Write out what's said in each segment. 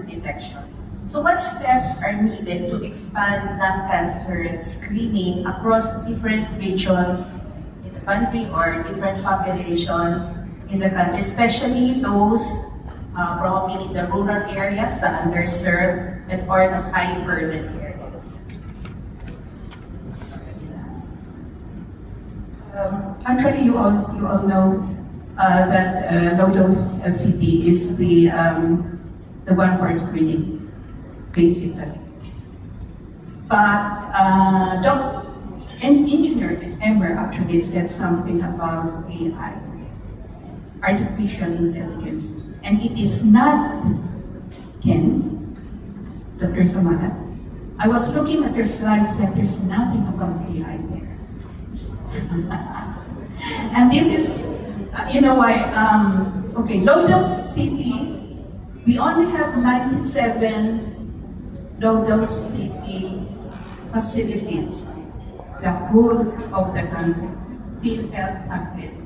detection. So what steps are needed to expand lung cancer screening across different regions in the country or different populations in the country, especially those probably in the rural areas, the underserved, and or the high burden areas? Actually, you all know that low-dose CT is the one for screening, basically. But Engineer Emmer actually said something about AI, artificial intelligence, and it is not, Ken, Dr. Samara, I was looking at your slides and there's nothing about AI there. And this is, you know why, okay, low-dose CT, we only have 97 low-dose CT facilities, the whole of the country, field health accredited.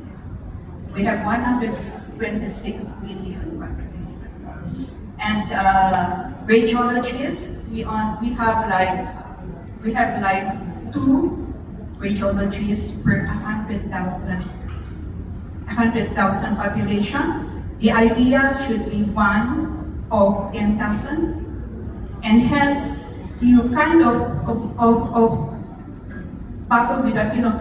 We have 126 million population. And radiologists, we have like 2 radiologists per 100,000 population. The idea should be 1 of 10,000, and hence you kind of battle with that. You know,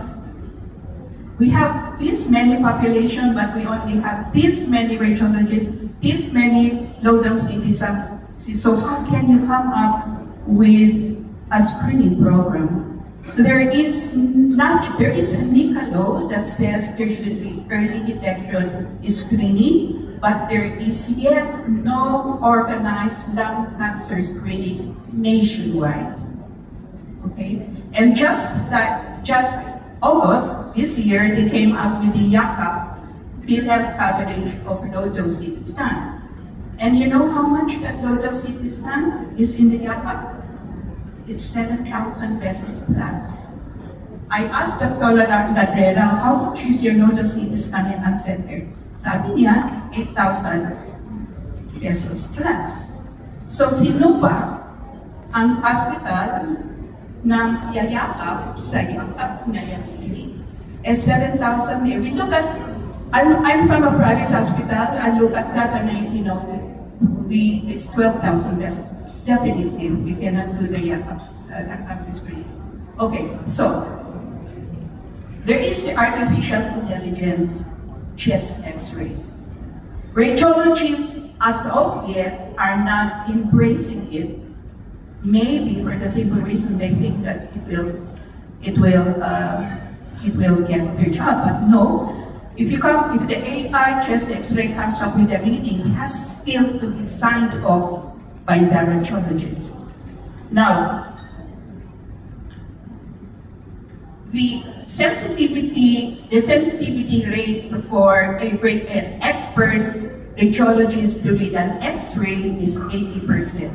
we have this many population, but we only have this many radiologists, this many low-dose citizens. So how can you come up with a screening program? There is a NICA law that says there should be early detection screening, but there is yet no organized lung cancer screening nationwide. Okay, and just August this year, they came up with the YACAP field health coverage of low-dose CT scan. And you know how much that low-dose CT scan is in the YACAP? It's 7,000 pesos plus. I asked Dr. Ladrera, how much is your low-dose CT scan in Lung Center? Sabi niya, 8,000 pesos plus. So sino pa ang hospital ng yayakap sa yakap na yan screening? 7,000 there. We look at, I'm from a private hospital, I look at that and you know, it's 12,000 pesos. Definitely, we cannot do the yakap screening. Okay, so, there is the artificial intelligence chest x-ray. Radiologists, as of yet, are not embracing it. Maybe for the simple reason they think that it will get their job. But no, if the AI chest x-ray comes up with a reading, it has still to be signed off by the radiologist. Now, the sensitivity rate for an expert radiologist to read an X-ray is 80%.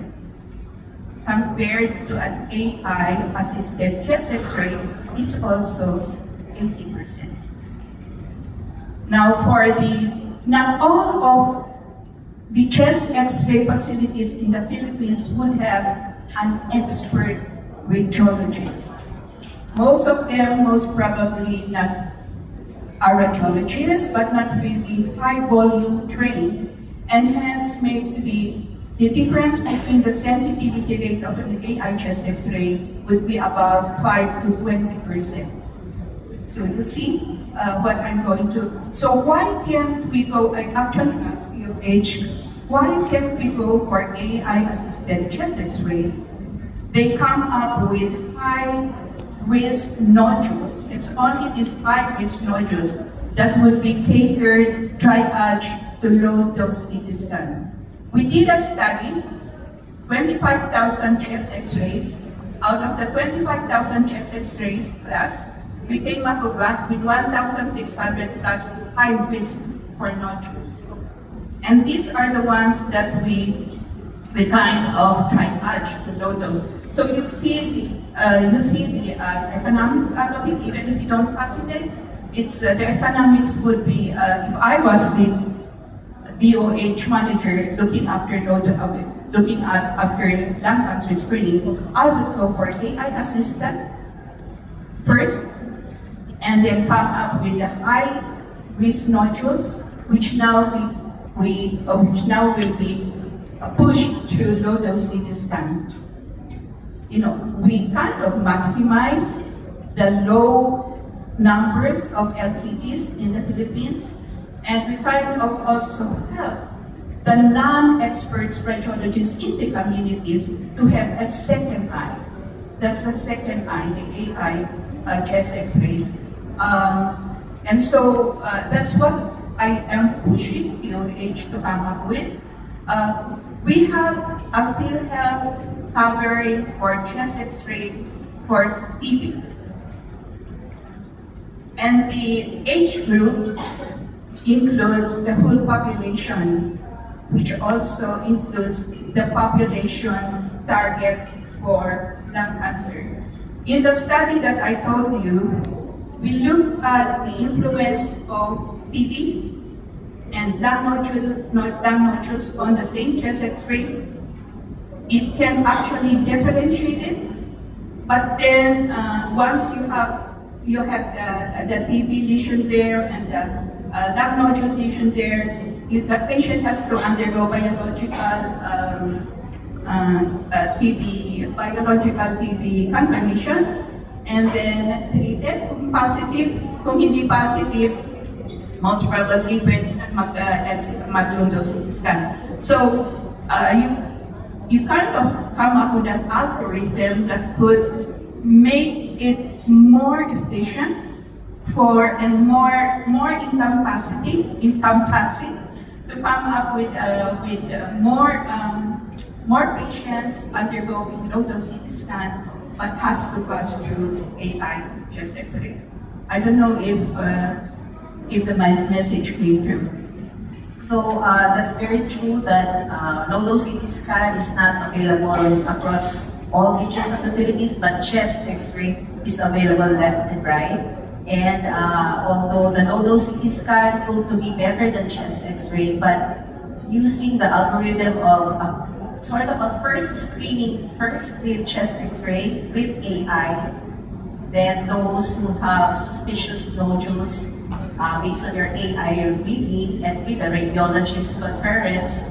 Compared to an AI-assisted chest X-ray, it's also 80%. Now, not all of the chest X-ray facilities in the Philippines would have an expert radiologist. Most of them, most probably not are radiologists, but not really high volume trained, and hence make the difference between the sensitivity rate of an AI chest X-ray would be about 5 to 20%. So you see what I'm going to. So why can't we go? I actually asked UH, why can't we go for AI-assisted chest X-ray? They come up with high-risk nodules. It's only these high-risk nodules that would be catered triage to low-dose CT scan. We did a study, 25,000 chest X-rays. Out of the 25,000 chest X-rays plus, we came up with 1,600 plus high-risk for nodules. And these are the ones that we kind of triage to low-dose. So you see the economics out of it, even if you don't calculate. It's the economics would be if I was the DOH manager looking after looking at after lung cancer screening, I would go for AI assistant first, and then come up with the high risk nodules, which now will be pushed to low dose CT scan. You know, we kind of maximize the low numbers of LCTs in the Philippines, and we kind of also help the non-experts radiologists in the communities to have a second eye. That's a second eye, the AI chest X-rays. And so that's what I am pushing POH to come up with. We have a PhilHealth covering for chest X-ray for TB. And the age group includes the whole population, which also includes the population target for lung cancer. In the study that I told you, we looked at the influence of TB and lung nodules on the same chest X-ray. It can actually differentiate it, but then once you have the TB lesion there and the lung nodule lesion there, the patient has to undergo biological TB confirmation, and then treated. Kung positive, kung hindi positive, most probably with mag-low dose CT scan. So you kind of come up with an algorithm that could make it more efficient for and more encompassing to come up with more patients undergoing low dose CT scan, but has to pass through AI chest X-ray. I don't know if the message came through. So that's very true that low-dose CT scan is not available across all regions of the Philippines, but chest X-ray is available left and right. And although the low-dose CT scan proved to be better than chest X-ray, but using the algorithm of sort of a first screening, first with chest X-ray with AI, then those who have suspicious nodules based on your AI reading and with the radiologist's concurrence,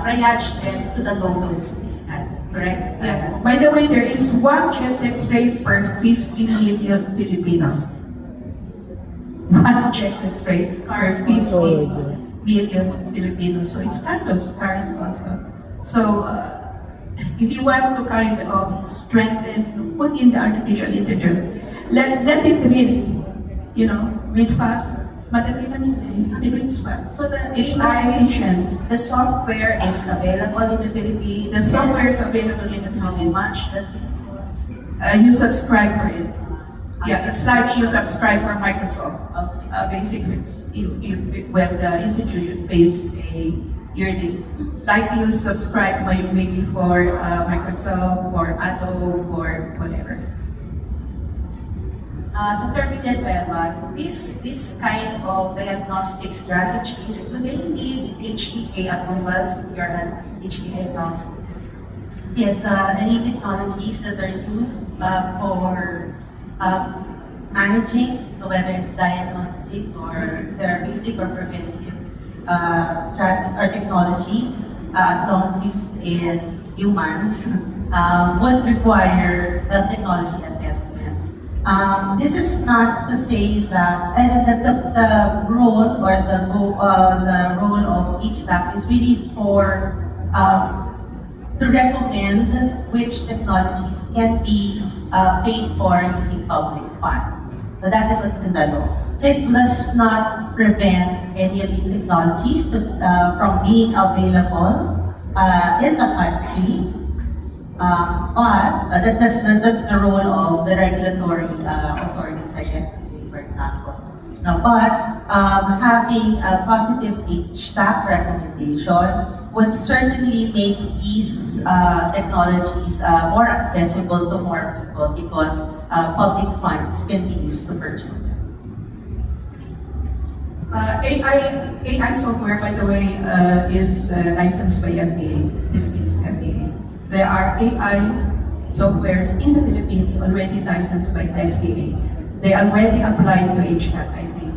triage them to the low-dose CT scan, correct? Yeah. By the way, there is one chest X-ray per 50 million Filipinos. One chest X-ray per 50 million Filipinos. So it's kind of scarce also. So if you want to kind of strengthen, put in the artificial intelligence, let it read fast. Madali lang it reads fast. So it's more efficient. The software is available in the Philippines. The software is available in the How Philippines. much does it cost? You subscribe for it. Yeah, it's like you subscribe for Microsoft. Basically, the institution pays a yearly. Like you subscribe maybe for Microsoft, for Adobe, for whatever. Dr. Villanueva, this kind of diagnostic strategies, do they need HTA approval since you're an HTA agnostic? Yes, any technologies that are used for managing, so whether it's diagnostic or therapeutic or preventive or technologies, as long as used in humans, would require the technology assessment. This is not to say that the role or the role of each lab is really for to recommend which technologies can be paid for using public funds. So that is what's in the law. So it does not prevent any of these technologies from being available in the country. But that's the role of the regulatory authorities like FDA, for example. Now, but having a positive HTAC recommendation would certainly make these technologies more accessible to more people because public funds can be used to purchase them. AI software, by the way, is licensed by FDA Philippines. there are AI softwares in the Philippines already licensed by the FDA. They already applied to HCAP, I think.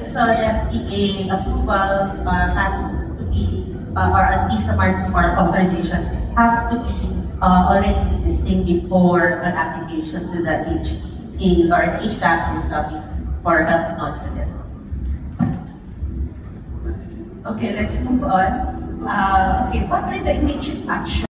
So the FDA approval has to be, or at least the market or authorization, have to be already existing before an application to the HTA or the HTAP is submitted for health technology assessment. Okay, let's move on. Okay, what are the immediate actions